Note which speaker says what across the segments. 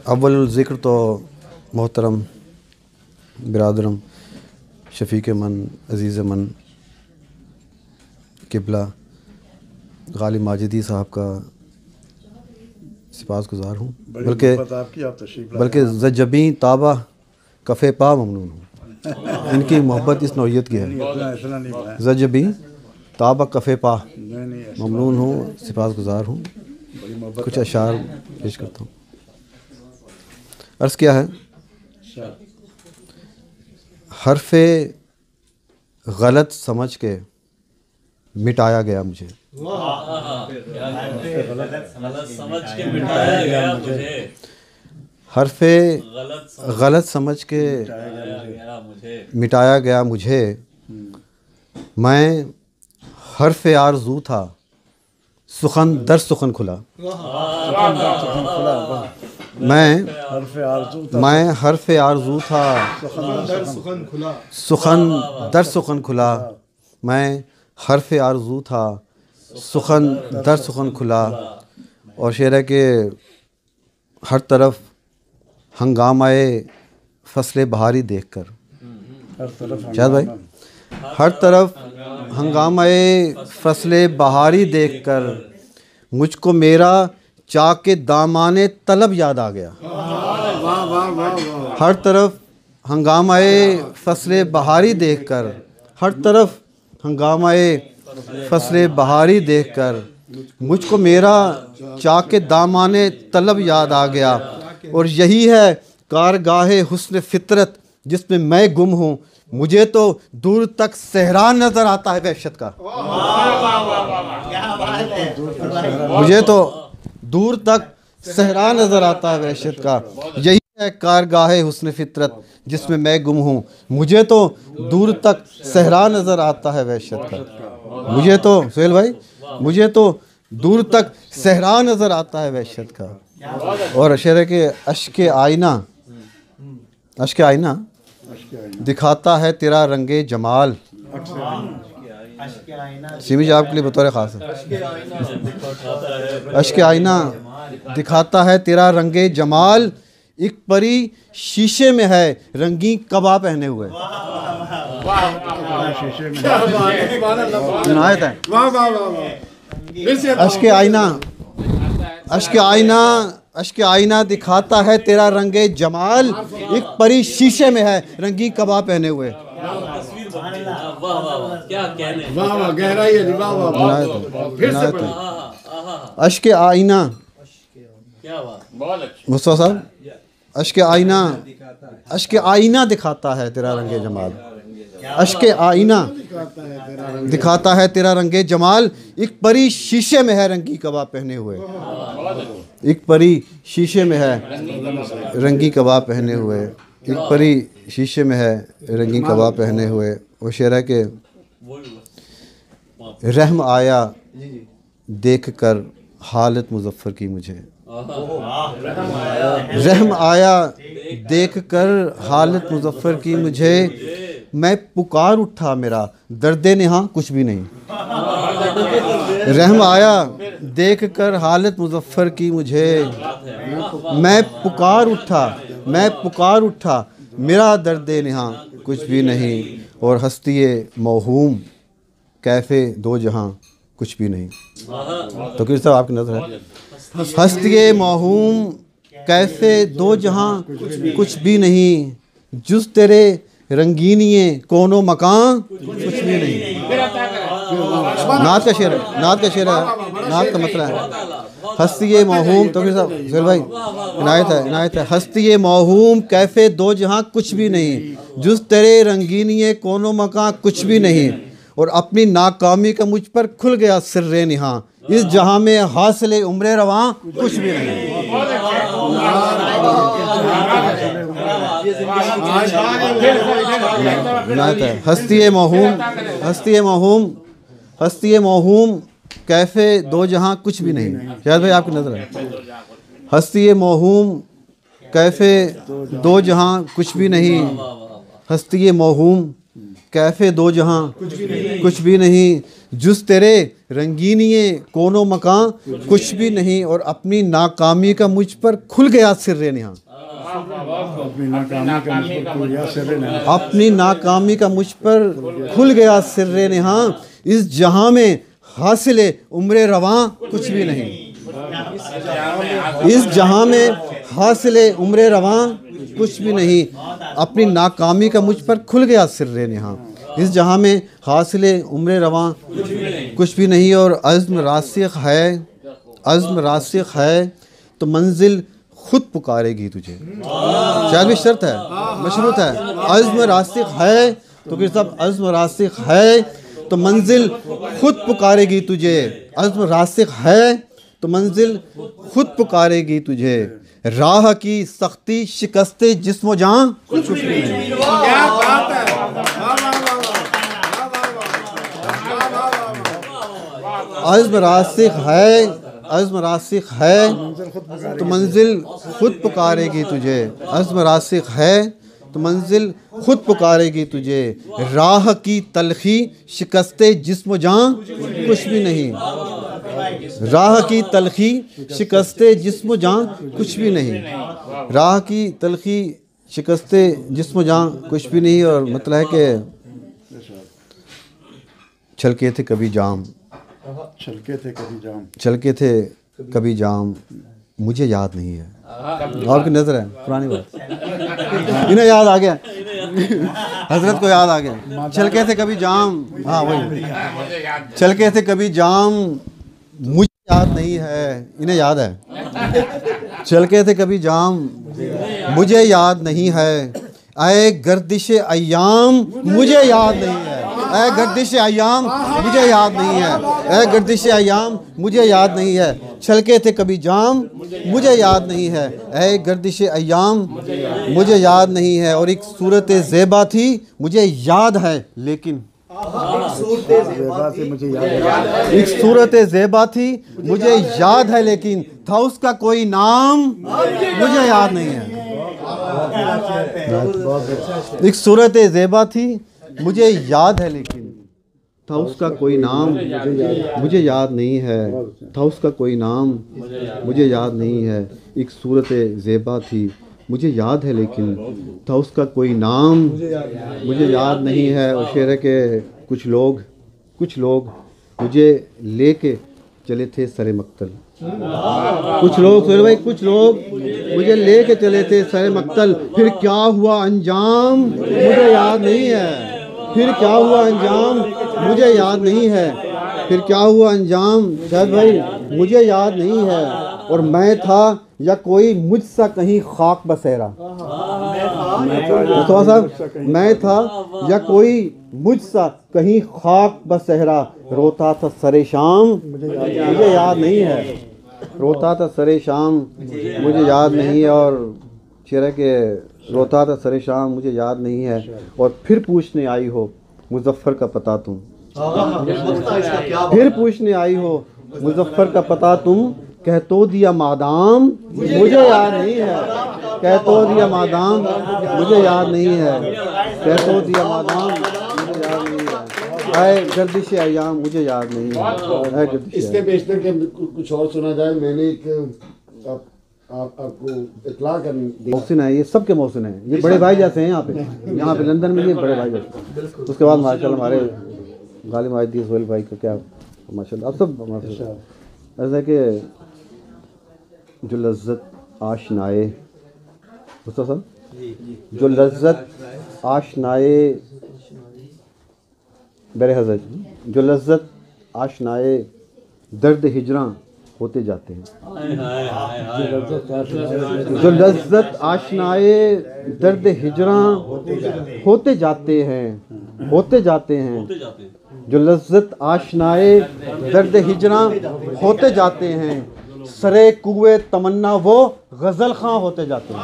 Speaker 1: अव्वल ज़िक्र तो मोहतरम बिरादरम शफ़ीक मन अज़ीज़ मन किबला गालिब माजिदी साहब का सिपासगुज़ार हूँ, बल्कि ज़जबी ताबा कफ़े पा ममनून हूँ। इनकी मोहब्बत इस नौइयत की है। ज़जबी ताबा कफ़े पा ममनून हूँ, सिपासगुज़ार हूँ। कुछ अशार पेश करता हूँ। अर्ज़ किया है, हर्फ़े गलत समझ के मिटाया गया मुझे। हर्फ़े गलत समझ के मिटाया गया मुझे। मैं हर्फ़े आरज़ू था, सुखन दर सुखन खुला। मैं हर्फ़े आरज़ू था, सुखन दर सुखन खुला। मैं हर्फ़े आरज़ू था, सुखन दर सुखन खुला। और शेर है कि हर तरफ हंगामाए फसले बहारी देखकर, शायद भाई, हर तरफ हंगामाए फसले बहारी देखकर मुझको मेरा चाके दामाने तलब याद आ गया। हर तरफ हंगामाए फसले बहारी देखकर, हर तरफ हंगामाए फसले बहारी देखकर मुझको मेरा चाके दामाने तलब याद आ गया। और यही है कारगाहे हुस्न फितरत जिसमें मैं गुम हूँ। मुझे तो दूर तक सहरा नजर आता है वहशत का। मुझे तो दूर तक सहरा नजर आता है वहशत का। यही है कारगाहे हुस्न फितरत जिसमें मैं गुम हूँ। मुझे तो दूर तक सहरा नजर आता है वहशत का। मुझे तो सुहेल भाई, मुझे तो दूर तक सहरा नजर आता है वहशत का। और शेर के अश्के आईना, अश्के आईना दिखाता है तेरा रंगे जमाल। सिमी जी आपके लिए बतौर ख़ास है। अश्के आईना दिखाता है तेरा रंगे जमाल, एक परी शीशे में है रंगी कबा पहने हुए। अश्के आईना, अश्के आईना, अश्के आईना दिखाता है तेरा रंगे जमाल, एक परी शीशे में है रंगी कबा पहने हुए। अश्के आईना, मुस्तफा साहब, अश्के आईना, अश्के आईना दिखाता है तेरा रंगे जमाल। अश्के आईना दिखाता है तेरा रंगे जमाल, एक परी शीशे में है रंगी कबाब पहने हुए। एक परी शीशे में है रंगी कबाब पहने हुए। एक परी शीशे में है रंगी कबाब पहने हुए। वो शेर है कि रहम आया देख कर हालत मुजफ्फर की मुझे। रहम आया देख कर हालत मुजफ्फर की मुझे। मैं पुकार उठा मेरा दर्दे नेहा कुछ भी नहीं। रहम आया देख कर हालत मुजफ्फर की मुझे। मैं पुकार उठा, मैं पुकार उठा, मेरा दर्दे नेहा कुछ भी नहीं। और हस्तिये मौहूम कैफ़े दो जहां कुछ भी नहीं। तो किस तरह आपकी नज़र है? हस्तिये मौहूम कैफ़े दो जहां कुछ भी नहीं, जुज़ तेरे रंगीनिए कोनो मकान कुछ भी नहीं। नात का शेर है, नात का शेर है, नात का मतलब है हस्तिये मौहूम। तो फिर साहब शेर भाई इनायत है, इनायत है। हस्तिये मौहूम कैफ़े दो जहां कुछ भी नहीं, जुज़ तेरे रंगीनिए कोनो मकान कुछ भी नहीं। और अपनी नाकामी का मुझ पर खुल गया सिर्रे निहा, इस जहां में हासिले उम्रे रवां कुछ भी नहीं। हस्तिये मौहूम, हस्तिये मौहूम, हस्तिये मौहूम कैफ़े दो जहां कुछ भी नहीं। शायद भाई आपकी नज़र है। हस्तिये मौहूम कैफ़े दो जहां कुछ भी नहीं। हस्तिये मौहूम कैफ़े दो जहां कुछ भी नहीं, जुस तेरे रंगीनिए कोनो मकान कुछ भी नहीं, और अपनी नाकामी का मुझ पर खुल गया सिर्रे निहा। अपनी नाकामी का मुझ पर खुल गया सिर्रे निहा, इस जहां में हासिले उम्र रवां कुछ भी नहीं। इस जहां में हासिले उम्र रवां कुछ भी नहीं, अपनी नाकामी का मुझ पर खुल गया सिर्रे निहा। इस जहां में हासिले उम्र रवां कुछ भी नहीं, और अज़्म रासिख है, अज़्म रासिख है तो मंजिल खुद पुकारेगी तुझे। शायद भी शर्त है, मशरूत है। अज़्म रासिख है तो फिर सब अज़्म रासिख है तो मंजिल खुद पुकारेगी तुझे। अज़्म रासिख है तो मंजिल खुद पुकारेगी तुझे। राह की सख्ती शिकस्ते जिस्म जान कुछ भी नहीं। क्या बात है। अज़्म रासिख है, अज़्म रासिख है तो मंजिल खुद पुकारेगी तुझे। अज़्म रासिख है तो मंजिल खुद पुकारेगी तुझे। राह की तलखी शिकस्ते जिस्म जान कुछ भी नहीं। राह की तलखी शिकस्ते जिस्म जान कुछ भी नहीं। राह की तलखी शिकस्ते जिस्म जान कुछ भी नहीं, और मतलब है कि छलके थे कभी जाम,
Speaker 2: छलके थे कभी जाम,
Speaker 1: छलके थे कभी जाम मुझे याद नहीं है। और की नजर है पुरानी बात, इन्हें याद आ गया, हजरत को याद आ गया। छलके थे कभी जाम, हाँ वही, छलके थे कभी जाम मुझे याद नहीं है, इन्हें याद है। छलके थे कभी जाम मुझे याद नहीं है, आए गर्दिश अय्याम मुझे याद नहीं है। ऐ गर्दिश अय्याम मुझे याद नहीं है, ऐ गर्दिश अय्याम मुझे याद नहीं है। छलके थे कभी जाम मुझे याद नहीं है, ऐ गर्दिश अय्याम मुझे याद नहीं है। और एक सूरत ज़ेबा थी मुझे याद है लेकिन, एक सूरत ज़ेबा थी मुझे याद है लेकिन, था उसका कोई नाम मुझे याद नहीं है। एक सूरत ज़ेबा थी मुझे याद है लेकिन, था उसका कोई नाम मुझे याद नहीं है। था उसका कोई नाम मुझे याद नहीं है। एक सूरत ज़ेबा थी मुझे याद है लेकिन, था उसका कोई नाम मुझे याद नहीं है। और शेर है कि कुछ लोग मुझे लेके चले थे सरे मक्तल। कुछ लोग सोहेल भाई, कुछ लोग मुझे लेके चले थे सरे मक्तल, फिर क्या हुआ अंजाम मुझे याद नहीं है। फिर क्या हुआ अंजाम मुझे याद नहीं है। फिर क्या हुआ अंजाम शायद भाई मुझे याद नहीं है। और मैं था या कोई मुझसा कहीं खाक बसेरा, तो साहब मैं था या कोई मुझसा कहीं खाक बसेरा, रोता था सरे शाम मुझे याद नहीं है। रोता था सरे शाम मुझे याद नहीं है। और शेर है कि रोता था सरे शाम मुझे याद नहीं है। और फिर पूछने आई हो मुज़फ़्फ़र का पता तुम, फिर पूछने आई हो मुज़फ़्फ़र का पता तुम, कह तो दिया मादाम मुझे याद नहीं है। कह तो दिया मादाम मुझे याद नहीं है। कह तो दिया मादाम मुझे याद नहीं है। आए गर्दिश अय्याम मुझे याद नहीं है।
Speaker 2: इसके बेशतर के कुछ और सुना जाए। मैंने एक आपको इत्तला करनी,
Speaker 1: मोहसिन है, ये सबके मोहसिन हैं, ये बड़े भाई जैसे हैं यहाँ पे लंदन में, ये बड़े भाई जैसे। उसके बाद माशाल्लाह हमारे गालिब आयदी सोहेल भाई का क्या माशाल्लाह, अब सब ऐसा है कि जो लज्जत आशनाए, मुस्तफा साहब, जो लज्जत आशनाए बरे हज़रत, जो लज्जत आशनाए दर्द हिजरां होते जाते हैं। जो लज्जत आशनाए दर्द हिजरां होते जाते हैं, होते जाते हैं। जो लज्जत आशनाए दर्द हिजरां होते जाते हैं, सरे कुए तमन्ना वो गज़ल खां होते जाते हैं।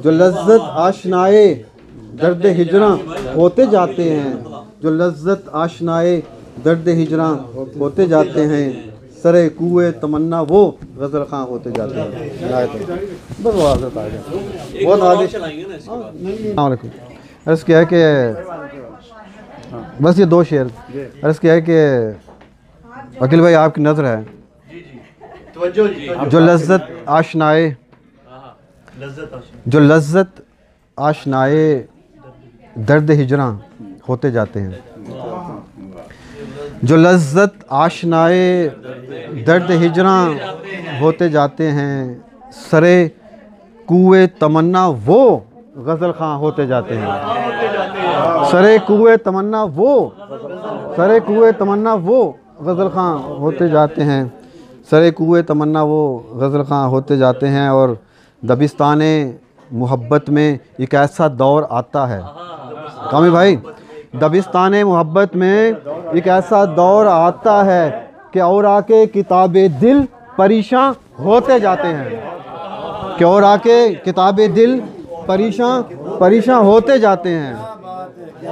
Speaker 1: जो लज्जत आशनाए दर्द हिजरां होते जाते हैं, जो लज्जत आशनाए दर्द हिजरां होते जाते हैं, सरे कुए तमन्ना वो गज़ल खां होते जाते हैं। बस वो हज़रत आ गया बहुत आगे। अर्ज़ किया है कि बस ये 2 शेर। अर्ज़ किया है कि अकील भाई आपकी नज़र है, जो लज्जत आशनाए दर्द हिजरा होते जाते हैं, जो लज्जत आशनाए दर्द हिजरा होते जाते हैं, सरे कुए तमन्ना वो गज़ल खां होते जाते हैं, सरे कुए तमन्ना वो गज़ल खां होते जाते हैं, सरे कुए तमन्ना वो गज़ल खां होते जाते हैं। और दबिस्ताने मोहब्बत में एक ऐसा दौर आता है, कामी भाई, दबिस्ताने मोहब्बत में एक ऐसा दौर आता है कि और आके किताबे दिल परेशान होते जाते हैं, कि और आके किताबे दिल परेशान होते जाते हैं,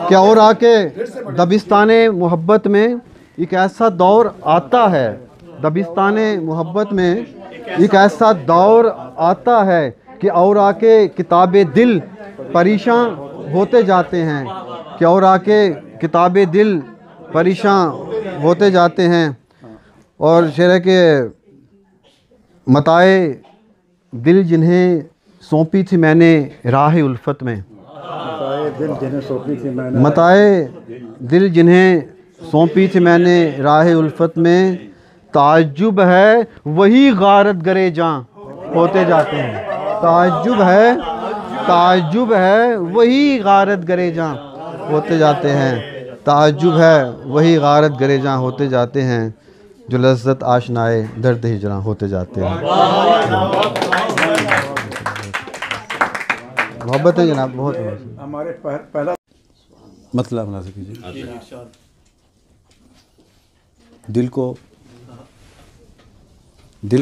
Speaker 1: कि और आके दबिस्ताने मोहब्बत में एक ऐसा दौर आता है, दबिस्ताने मोहब्बत में एक ऐसा दौर आता है कि और आके किताबे दिल परेशान होते जाते हैं, कि और आके किताबे दिल परेशान होते जाते हैं। और शेर है कि मताए दिल जिन्हें सौंपी थी मैंने राह उल्फत में, मताए दिल जिन्हें सौंपी थी मैंने राह उल्फत में, ताज्जुब है वही गारत गरे जां होते जाते हैं, ताज्जुब है वही गारत गरे जां होते जाते हैं, ताज्जुब है वही गारत गरे जां होते जाते हैं, जो लज्जत आशनाए दर्द हिजरा होते जाते हैं। मोहब्बत है जनाब, बहुत
Speaker 3: हमारे पहला
Speaker 1: मतलब बना कीजिए। दिल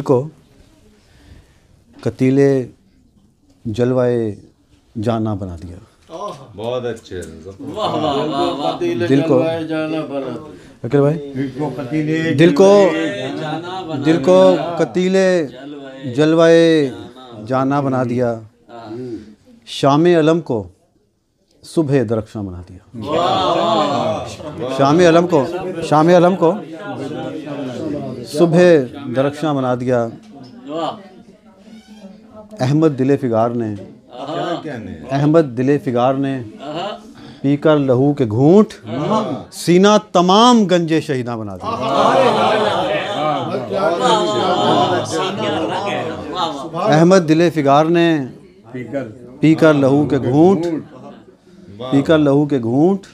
Speaker 1: को कतीले जलवाए जाना बना दिया,
Speaker 4: बहुत अच्छे।
Speaker 1: दिल को अकील भाई, दिल को कतीले जलवाए जाना बना दिया, शाम अलम को सुबह दरख्शां बना दिया, शाम अलम को सुबह दरख्शां बना दिया। अहमद दिले फिगार ने पीकर लहू के घूंट सीना तमाम गंजे शहीदा बना दिया। अहमद दिले फिगार ने पीकर लहू के घूंट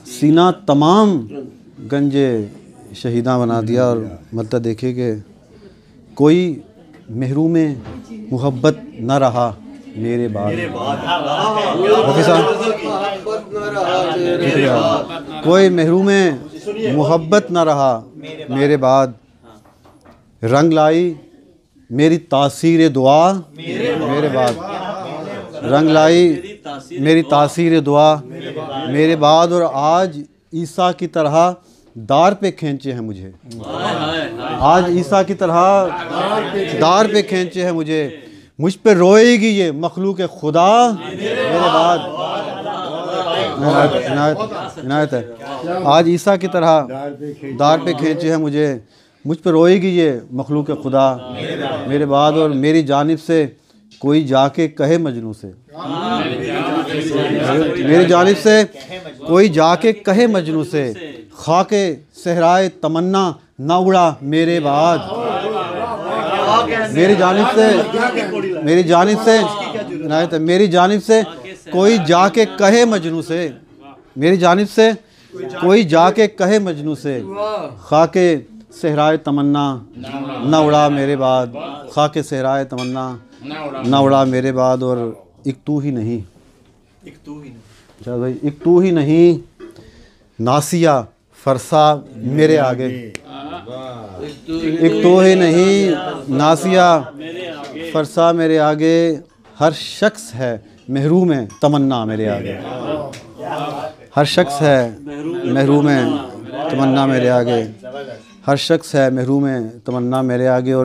Speaker 1: सीना तमाम गंजे शहीदा बना दिया। और मतलब देखिए कि कोई महरूम मोहब्बत न रहा मेरे बाद, कोई महरूम मोहब्बत न रहा मेरे बाद, रंग लाई मेरी तासीर दुआ मेरे बाद, रंग लाई मेरी तासीर दुआ मेरे बाद। और आज ईसा की तरह दार पे खींचे हैं मुझे, आज ईसा की तरह दार पे खींचे हैं मुझे, मुझ पे रोएगी ये मखलूक खुदा मेरे बाद। इनायत है, आज ईसा की तरह दार पे खींचे हैं मुझे, मुझ पे रोएगी ये मखलूक खुदा मेरे बाद। और मेरी जानिब से कोई जाके कहे मजनू से, मेरी जानिब से कोई जाके कहे मजनू से, खाके सहराए तमन्ना ना उड़ा मेरे बाद। मेरी जानिब से कोई जाके कहे मजनू से, मेरी जानिब से कोई जाके कहे मजनू से, खाके सहराए तमन्ना ना उड़ा मेरे बाद, खाके सहराए तमन्ना ना उड़ा मेरे बाद। और एक तू ही नहीं, चल भाई, एक तू ही नहीं नासिया फरसा मेरे आगे, एक तो ही नहीं नासिया फरसा मेरे आगे, हर शख्स है महरूम तमन्ना मेरे आगे, हर शख्स है महरूम तमन्ना मेरे आगे, हर शख्स है महरूम तमन्ना मेरे आगे। और